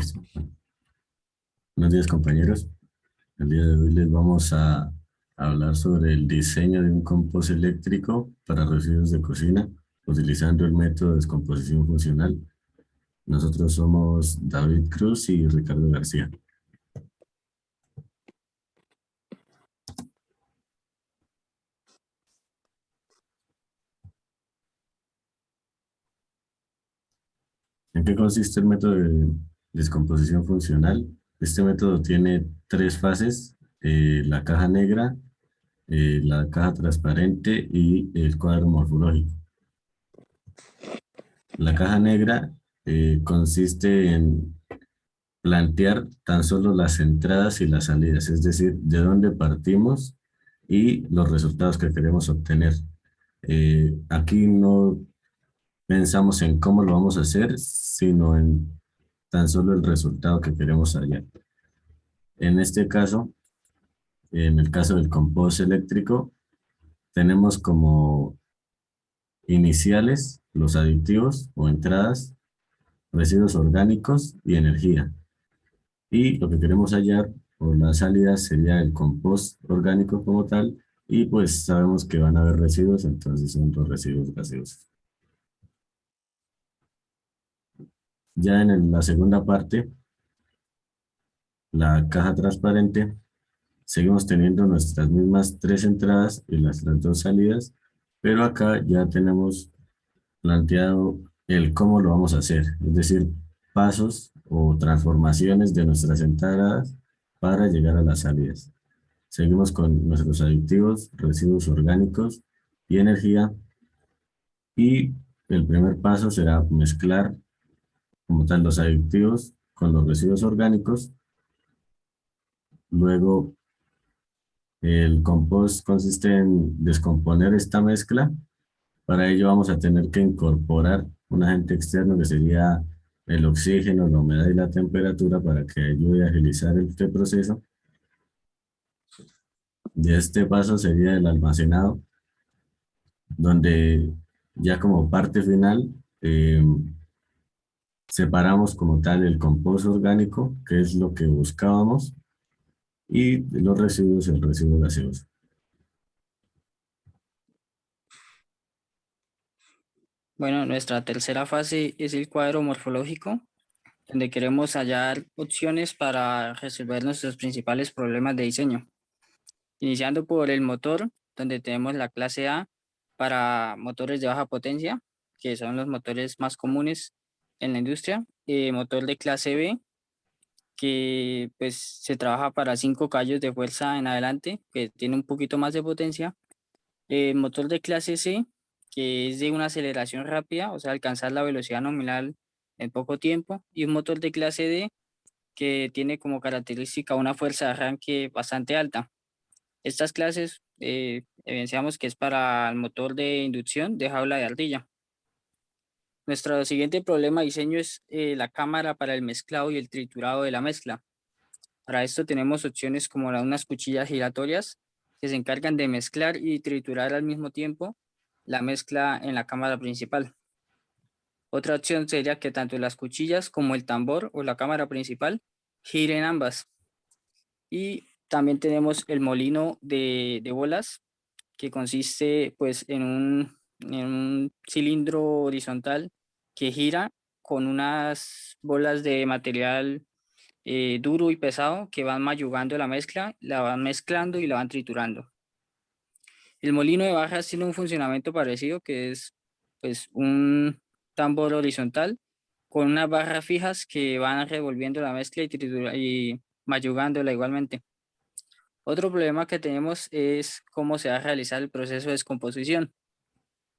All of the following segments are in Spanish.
Listo. Buenos días, compañeros. El día de hoy les vamos a hablar sobre el diseño de un compost eléctrico para residuos de cocina, utilizando el método de descomposición funcional. Nosotros somos David Cruz y Ricardo García. ¿En qué consiste el método de descomposición funcional? Este método tiene tres fases: la caja negra, la caja transparente y el cuadro morfológico. La caja negra consiste en plantear tan solo las entradas y las salidas, es decir, de dónde partimos y los resultados que queremos obtener. Aquí no pensamos en cómo lo vamos a hacer, sino en tan solo el resultado que queremos hallar. En este caso, en el caso del compost eléctrico, tenemos como iniciales los aditivos o entradas, residuos orgánicos y energía. Y lo que queremos hallar por la salida sería el compost orgánico como tal, y pues sabemos que van a haber residuos, entonces son los residuos gaseosos. Ya en la segunda parte, la caja transparente, seguimos teniendo nuestras mismas tres entradas y las dos salidas, pero acá ya tenemos planteado el cómo lo vamos a hacer, es decir, pasos o transformaciones de nuestras entradas para llegar a las salidas. Seguimos con nuestros aditivos, residuos orgánicos y energía. Y el primer paso será mezclar como tal los aditivos con los residuos orgánicos. Luego, el compost consiste en descomponer esta mezcla. Para ello vamos a tener que incorporar un agente externo que sería el oxígeno, la humedad y la temperatura para que ayude a agilizar este proceso. Y este paso sería el almacenado, donde ya como parte final separamos como tal el compost orgánico, que es lo que buscábamos, y los residuos, el residuo gaseoso. Bueno, nuestra tercera fase es el cuadro morfológico, donde queremos hallar opciones para resolver nuestros principales problemas de diseño. Iniciando por el motor, donde tenemos la clase A para motores de baja potencia, que son los motores más comunes en la industria. Motor de clase B, que pues se trabaja para 5 caballos de fuerza en adelante, que tiene un poquito más de potencia. Motor de clase C, que es de una aceleración rápida, o sea, alcanzar la velocidad nominal en poco tiempo. Y un motor de clase D, que tiene como característica una fuerza de arranque bastante alta. Estas clases evidenciamos que es para el motor de inducción de jaula de ardilla. Nuestro siguiente problema de diseño es la cámara para el mezclado y el triturado de la mezcla. Para esto tenemos opciones como unas cuchillas giratorias que se encargan de mezclar y triturar al mismo tiempo la mezcla en la cámara principal. Otra opción sería que tanto las cuchillas como el tambor o la cámara principal giren ambas. Y también tenemos el molino de bolas, que consiste pues en un cilindro horizontal que gira con unas bolas de material duro y pesado que van mayugando la mezcla, la van mezclando y la van triturando. El molino de barras tiene un funcionamiento parecido, que es pues un tambor horizontal con unas barras fijas que van revolviendo la mezcla y mayugándola igualmente. Otro problema que tenemos es cómo se va a realizar el proceso de descomposición.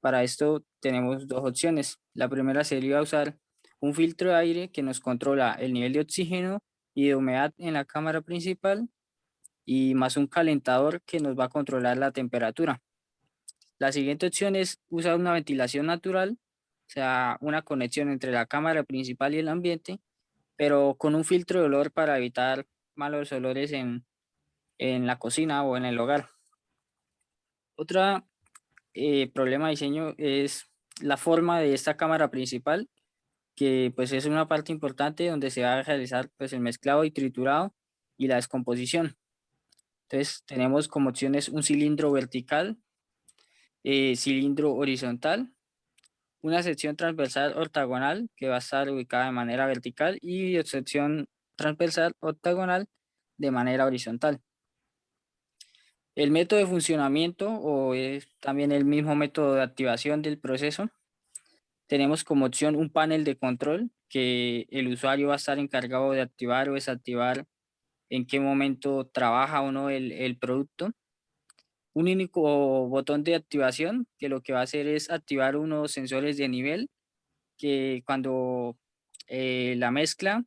Para esto tenemos dos opciones. La primera sería usar un filtro de aire que nos controla el nivel de oxígeno y de humedad en la cámara principal, y más un calentador que nos va a controlar la temperatura. La siguiente opción es usar una ventilación natural, o sea, una conexión entre la cámara principal y el ambiente, pero con un filtro de olor para evitar malos olores en la cocina o en el hogar. Otro problema de diseño es la forma de esta cámara principal, que pues es una parte importante donde se va a realizar pues el mezclado y triturado y la descomposición. Entonces tenemos como opciones un cilindro vertical, cilindro horizontal, una sección transversal ortogonal que va a estar ubicada de manera vertical y sección transversal octagonal de manera horizontal. El método de funcionamiento o es también el mismo método de activación del proceso. Tenemos como opción un panel de control que el usuario va a estar encargado de activar o desactivar en qué momento trabaja o no el producto. Un único botón de activación que lo que va a hacer es activar unos sensores de nivel que cuando la mezcla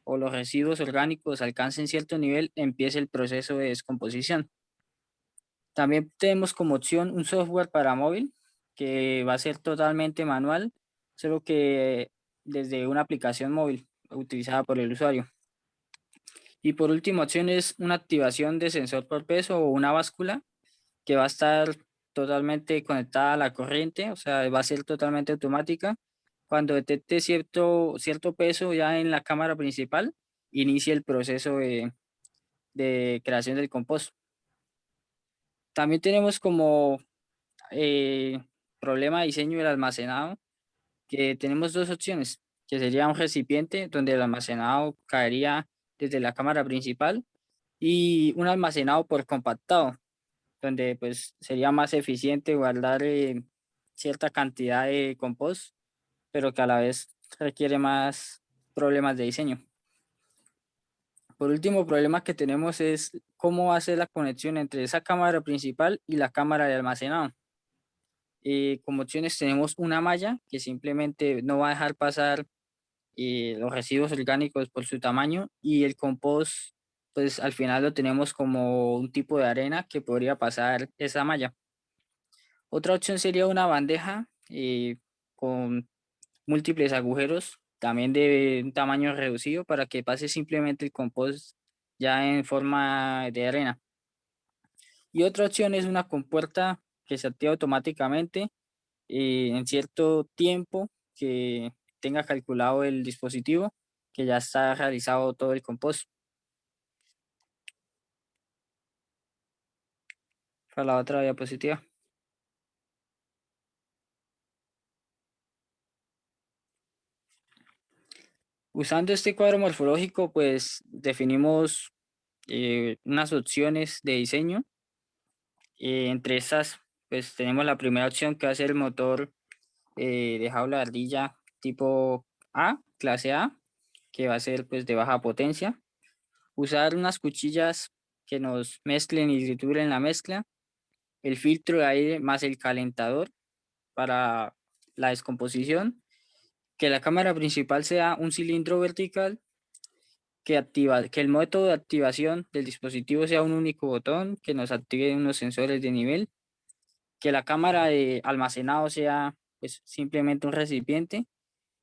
o los residuos orgánicos alcancen cierto nivel empiece el proceso de descomposición. También tenemos como opción un software para móvil que va a ser totalmente manual, solo que desde una aplicación móvil utilizada por el usuario. Y por último, opción es una activación de sensor por peso o una báscula que va a estar totalmente conectada a la corriente, o sea, va a ser totalmente automática. Cuando detecte cierto peso ya en la cámara principal, inicia el proceso de creación del compost. También tenemos como eh, problema de diseño del almacenado, que tenemos dos opciones, que sería un recipiente donde el almacenado caería desde la cámara principal y un almacenado por compactado, donde pues sería más eficiente guardar cierta cantidad de compost, pero que a la vez requiere más problemas de diseño. Por último, problema que tenemos es cómo hacer la conexión entre esa cámara principal y la cámara de almacenado. Como opciones tenemos una malla que simplemente no va a dejar pasar los residuos orgánicos por su tamaño y el compost, pues al final lo tenemos como un tipo de arena que podría pasar esa malla. Otra opción sería una bandeja con múltiples agujeros, también de un tamaño reducido para que pase simplemente el compost ya en forma de arena. Y otra opción es una compuerta que se activa automáticamente en cierto tiempo que tenga calculado el dispositivo, que ya está realizado todo el compost. Para la otra diapositiva. Usando este cuadro morfológico, pues definimos unas opciones de diseño. Entre estas, pues tenemos la primera opción que va a ser el motor de jaula de ardilla tipo A, clase A, que va a ser pues de baja potencia. Usar unas cuchillas que nos mezclen y trituren la mezcla, el filtro de aire más el calentador para la descomposición, que la cámara principal sea un cilindro vertical, que el método de activación del dispositivo sea un único botón, que nos active unos sensores de nivel, que la cámara de almacenado sea pues simplemente un recipiente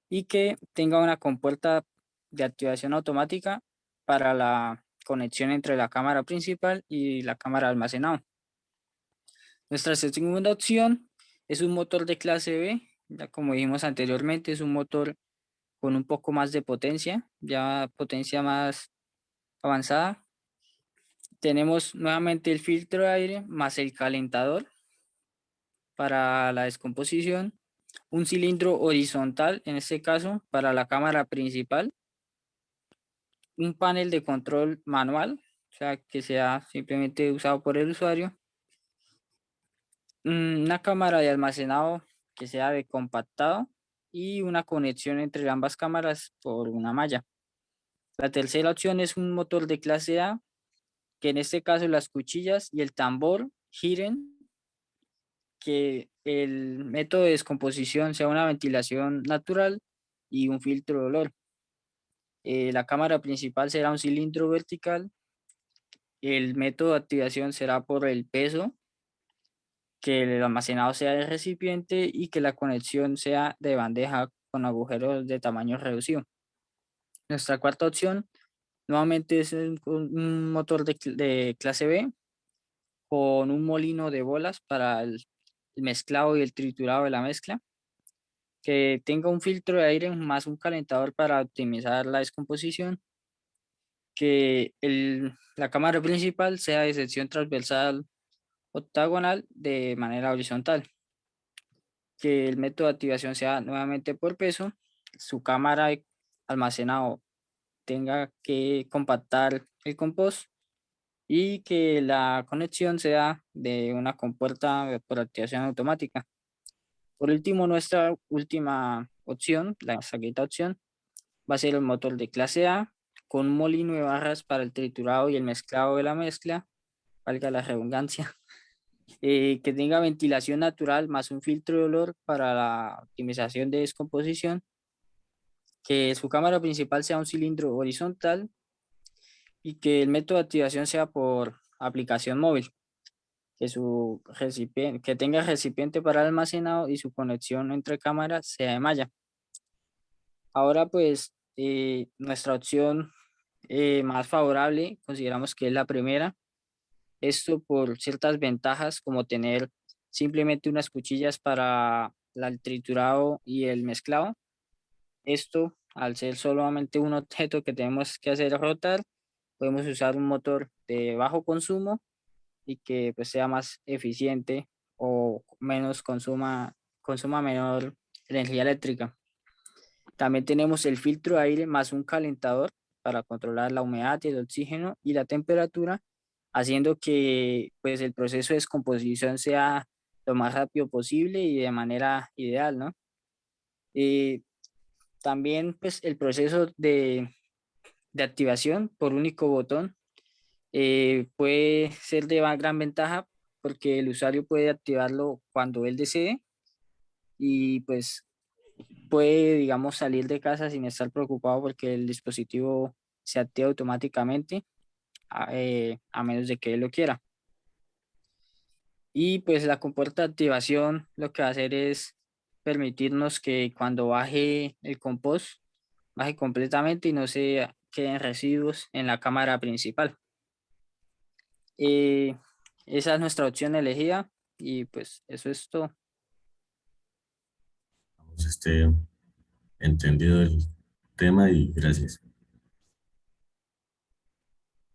y que tenga una compuerta de activación automática para la conexión entre la cámara principal y la cámara de almacenado. Nuestra segunda opción es un motor de clase B, ya como dijimos anteriormente, es un motor con un poco más de potencia, ya potencia más avanzada. Tenemos nuevamente el filtro de aire más el calentador para la descomposición, un cilindro horizontal, en este caso, para la cámara principal, un panel de control manual, o sea, que sea simplemente usado por el usuario, una cámara de almacenado que sea de compactado y una conexión entre ambas cámaras por una malla. La tercera opción es un motor de clase A, que en este caso las cuchillas y el tambor giren, que el método de descomposición sea una ventilación natural y un filtro de olor. La cámara principal será un cilindro vertical. El método de activación será por el peso, que el almacenado sea de recipiente y que la conexión sea de bandeja con agujeros de tamaño reducido. Nuestra cuarta opción nuevamente es un motor de clase B con un molino de bolas para el mezclado y el triturado de la mezcla. que tenga un filtro de aire más un calentador para optimizar la descomposición, que la cámara principal sea de sección transversal octagonal de manera horizontal, que el método de activación sea nuevamente por peso, su cámara de almacenado tenga que compactar el compost y que la conexión sea de una compuerta por activación automática. Por último, nuestra última opción, la quinta opción, va a ser el motor de clase A con un molino de barras para el triturado y el mezclado de la mezcla, valga la redundancia, que tenga ventilación natural más un filtro de olor para la optimización de descomposición, que su cámara principal sea un cilindro horizontal y que el método de activación sea por aplicación móvil, que que tenga recipiente para almacenado y su conexión entre cámaras sea de malla. Ahora pues nuestra opción más favorable consideramos que es la primera, esto por ciertas ventajas como tener simplemente unas cuchillas para el triturado y el mezclado. Esto, al ser solamente un objeto que tenemos que hacer rotar, podemos usar un motor de bajo consumo y que pues sea más eficiente o consuma menor energía eléctrica. También tenemos el filtro de aire más un calentador para controlar la humedad, el oxígeno y la temperatura, haciendo que pues el proceso de descomposición sea lo más rápido posible y de manera ideal, ¿no? Eh, También pues el proceso de activación por único botón puede ser de gran ventaja porque el usuario puede activarlo cuando él desee y pues puede, digamos, salir de casa sin estar preocupado porque el dispositivo se activa automáticamente a menos de que él lo quiera. Y pues la compuerta de activación lo que va a hacer es permitirnos que cuando baje el compost, baje completamente y no se queden residuos en la cámara principal. Eh, Esa es nuestra opción elegida y pues eso es todo. Entendido el tema y gracias.